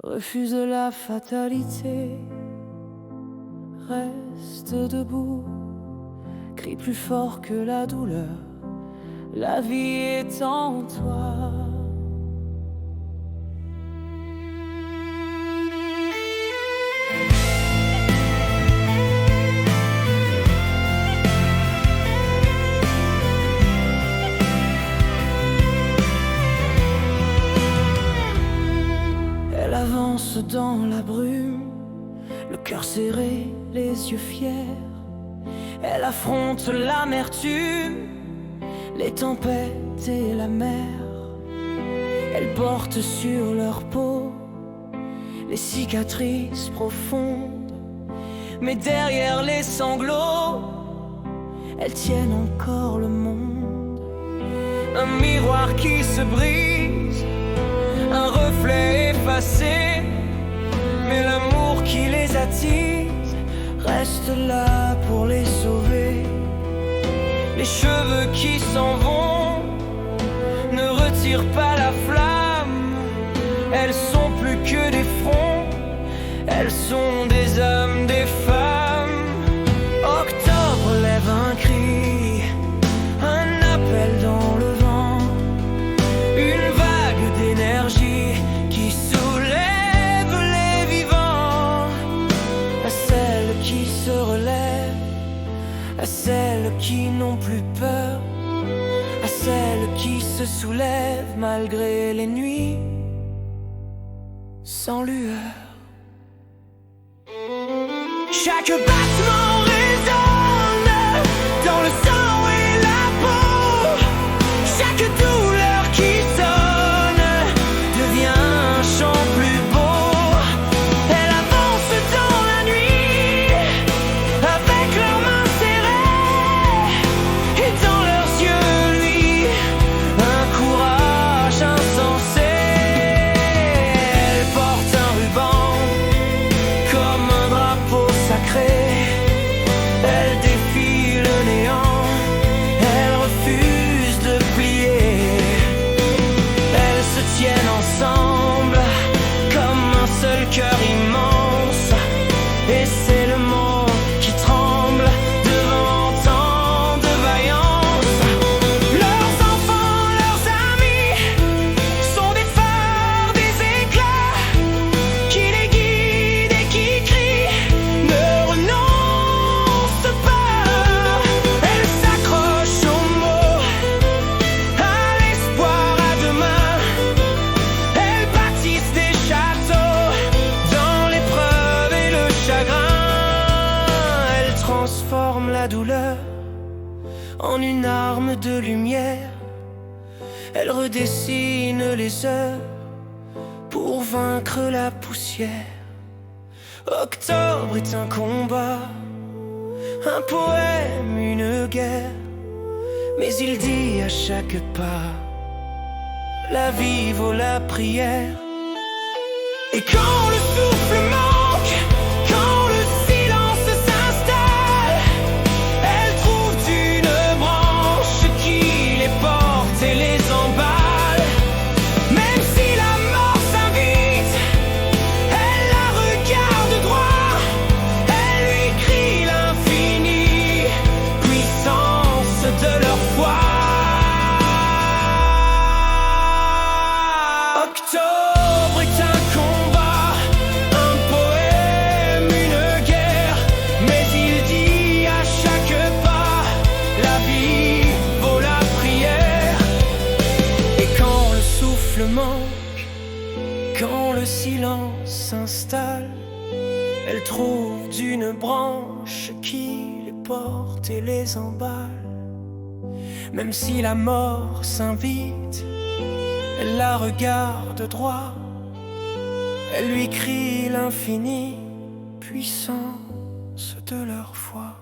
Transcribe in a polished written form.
refuse la fatalité, reste debout, crie plus fort que la douleur, la vie est en toi. Elle avance dans la brume, le cœur serré, les yeux fiers. Elle affronte l'amertume, les tempêtes et la mer. Elle porte sur leur peau les cicatrices profondes, mais derrière les sanglots, elles tiennent encore le monde. Un miroir qui se brise, un reflet effacé, mais l'amour qui les attise reste là pour les sauver. Les cheveux qui s'en vont ne retirent pas la flamme. Elles sont plus que des fronts, elles sont des âmes, des femmes. Octobre lève un cri, un appel dans le vent, une vague d'énergie qui soulève les vivants. À celles qui se relèvent, à celles qui n'ont plus peur, à celles qui se soulèvent malgré les nuits sans lueur. Chaque battement résonne dans le sang et la peau. Chaque douleur qui sonne devient un chant plus beau. Elle avance dans la nuit avec leurs mains serrées, et dans leurs yeux luit un courage insensé. Elle porte un ruban comme un drapeau sacré. Elle défie le néant, elle refuse de plier. Elles se tiennent ensemble comme un seul cœur immense, et c'est le monde qui tremble devant tant de vaillance. Leurs enfants, leurs amis sont des phares, des éclats qui les guident et qui crient ne renonce pas. Elles s'accrochent aux mots, à l'espoir, à demain. Elles bâtissent des châteaux dans l'épreuve et le chagrin. Elles transforment la douleur en une arme de lumière. Elles redessinent les heures pour vaincre la poussière. Octobre est un combat, un poème, une guerre, mais il dit à chaque pas: la vie vaut la prière. Et quand le souffle manque, quand le silence s'installe, elle trouve une branche qui les porte et les emballe. Même si la mort s'invite, elle la regarde droit, elle lui crie l'infini, puissance de leur foi. Octobre est un combat, un poème, une guerre, mais il dit à chaque pas: la vie vaut la prière. Et quand le souffle manque, quand le silence s'installe, elle trouve d'une branche qui les porte et les emballe. Même si la mort s'invite, elle la regarde droit, elle lui crie l'infini, puissance de leur foi.